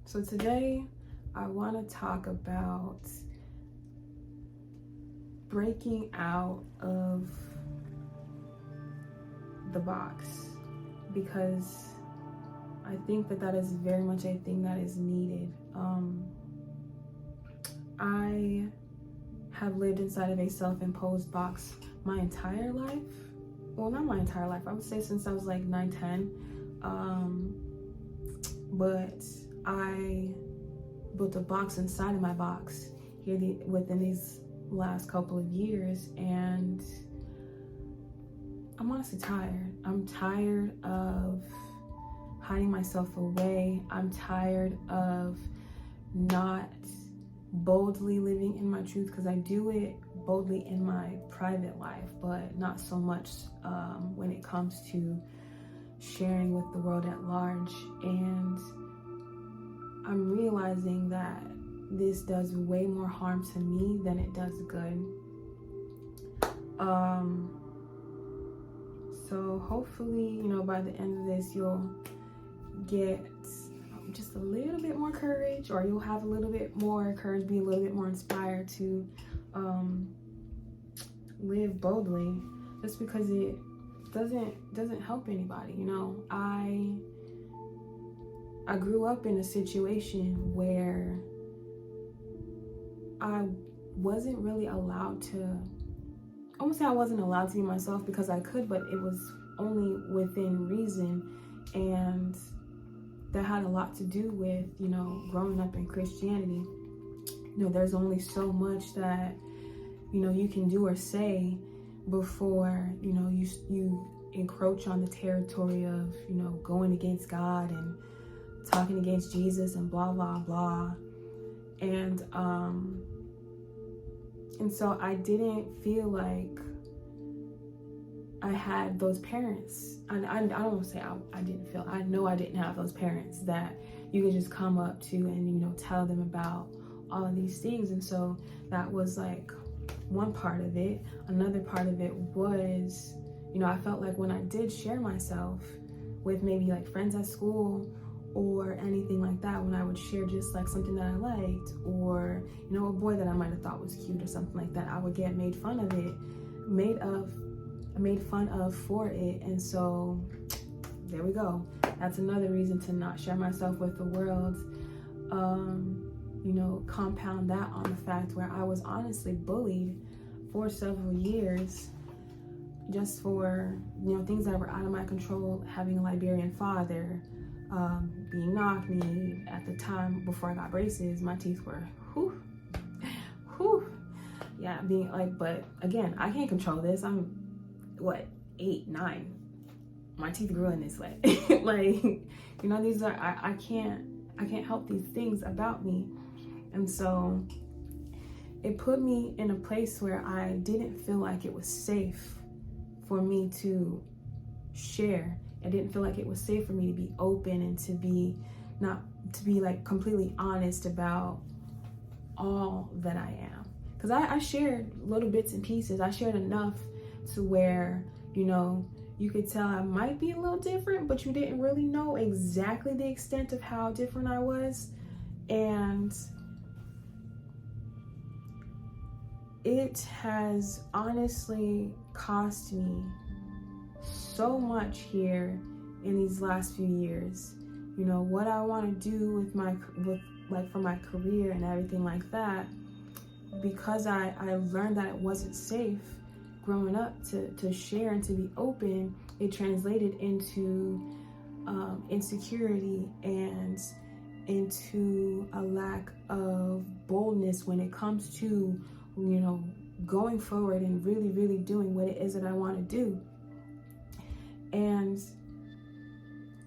So today I want to talk about breaking out of the box, because I think that is very much a thing that is needed. I have lived inside of a self-imposed box my entire life. Well, not my entire life. I would say since I was like 9, 10. But I built a box inside of my box here within these last couple of years, and I'm honestly tired. I'm tired of hiding myself away. I'm tired of not boldly living in my truth, because I do it boldly in my private life, but not so much when it comes to sharing with the world at large. And I'm realizing that this does way more harm to me than it does good. So hopefully, by the end of this, you'll get just a little bit more courage, or you'll have a little bit more courage, be a little bit more inspired to live boldly, just because it doesn't help anybody. I grew up in a situation where I wasn't really allowed to, I won't say I wasn't allowed to be myself, because I could, but it was only within reason. And that had a lot to do with, growing up in Christianity. There's only so much that, you can do or say before, you encroach on the territory of, going against God and talking against Jesus and blah, blah, blah. And so I didn't feel like I had those parents. I don't want to say I didn't feel, I know I didn't have those parents that you could just come up to and, tell them about all of these things. And so that was like one part of it. Another part of it was, I felt like when I did share myself with maybe like friends at school or anything like that, when I would share just like something that I liked, or, a boy that I might have thought was cute or something like that, I would get made fun of it, made fun of for it. And so there we go. That's another reason to not share myself with the world. Compound that on the fact where I was honestly bullied for several years, just for, things that were out of my control. Having a Liberian father, being knocked me at the time before I got braces, my teeth were, being like, but again, I can't control this. I'm 8, 9, my teeth grew in this way. These are, I can't help these things about me. And so it put me in a place where I didn't feel like it was safe for me to share. I didn't feel like it was safe for me to be open and to be like completely honest about all that I am. Because I shared little bits and pieces. I shared enough to where, you could tell I might be a little different, but you didn't really know exactly the extent of how different I was. And it has honestly cost me so much here in these last few years. What I want to do for my career and everything like that, because I learned that it wasn't safe growing up to share and to be open. It translated into insecurity and into a lack of boldness when it comes to, going forward and really, really doing what it is that I want to do. And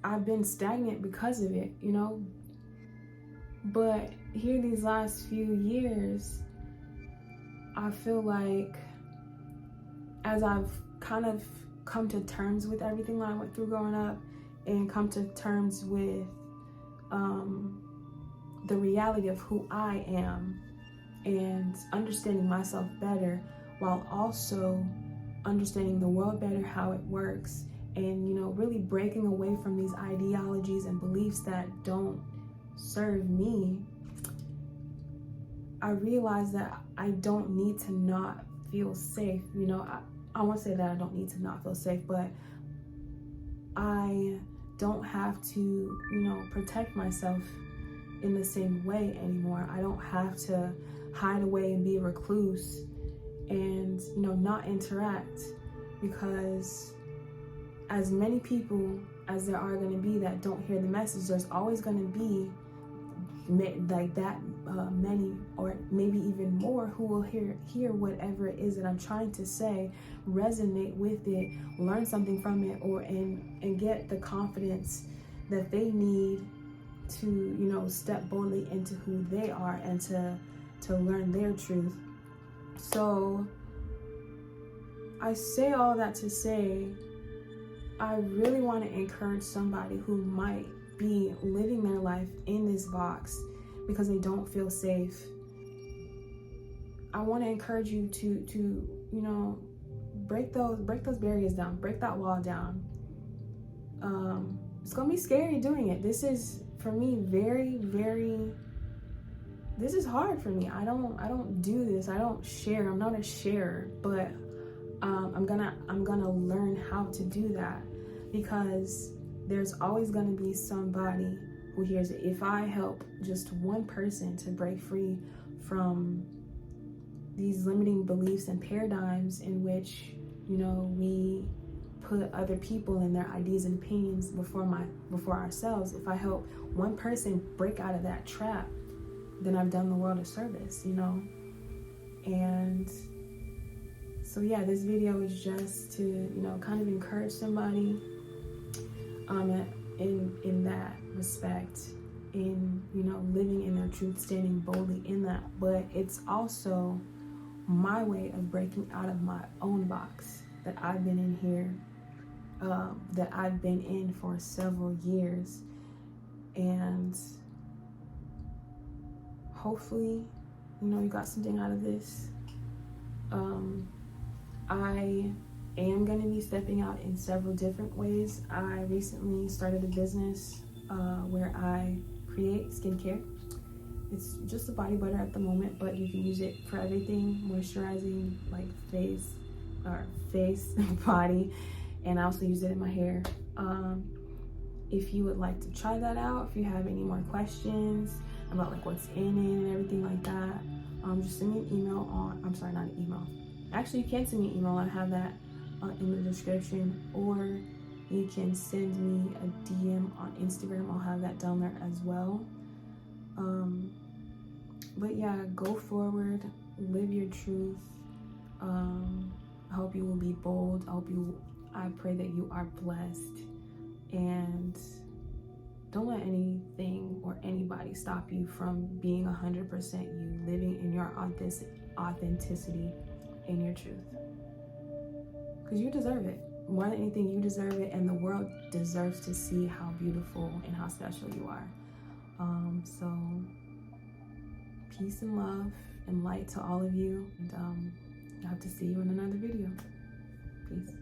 I've been stagnant because of it, But here these last few years, I feel like as I've kind of come to terms with everything that I went through growing up, and come to terms with the reality of who I am, and understanding myself better, while also understanding the world better, how it works, and really breaking away from these ideologies and beliefs that don't serve me, I realized that I don't need to not feel safe. You know, I won't say that I don't need to not feel safe, but I don't have to, you know, protect myself in the same way anymore. I don't have to hide away and be a recluse and, you know, not interact, because as many people as there are going to be that don't hear the message, there's always going to be like that many, or maybe even more, who will hear whatever it is that I'm trying to say, resonate with it, learn something from it, or and get the confidence that they need to, you know, step boldly into who they are and to learn their truth. So I say all that to say, I really want to encourage somebody who might be living their life in this box because they don't feel safe. I want to encourage you to you know, break those barriers down, break that wall down. It's gonna be scary doing it. This is, for me, this is hard for me. I don't do this. I don't share. I'm not a sharer, but I'm gonna learn how to do that, because there's always gonna be somebody who hears it. If I help just one person to break free from these limiting beliefs and paradigms in which, you know, we put other people and their ideas and opinions before ourselves, if I help one person break out of that trap, then I've done the world a service, you know. And so yeah, this video is just to, you know, kind of encourage somebody in that respect, in, you know, living in their truth, standing boldly in that. But it's also my way of breaking out of my own box that I've been in here, that I've been in for several years. And hopefully, you know, you got something out of this. I am going to be stepping out in several different ways. I recently started a business where I create skincare. It's just a body butter at the moment, but you can use it for everything, moisturizing, like face, body, and I also use it in my hair. If you would like to try that out, if you have any more questions about like what's in it and everything like that, just send me an email on, I'm sorry, not an email. Actually, you can send me an email. I have that in the description, or you can send me a DM on Instagram. I'll have that down there as well. But yeah, go forward, live your truth. I hope you will be bold. I pray that you are blessed, and don't let anything or anybody stop you from being 100% you, living in your authenticity and your truth. Because you deserve it. More than anything, you deserve it, and the world deserves to see how beautiful and how special you are. So peace and love and light to all of you, and I hope to see you in another video. Peace.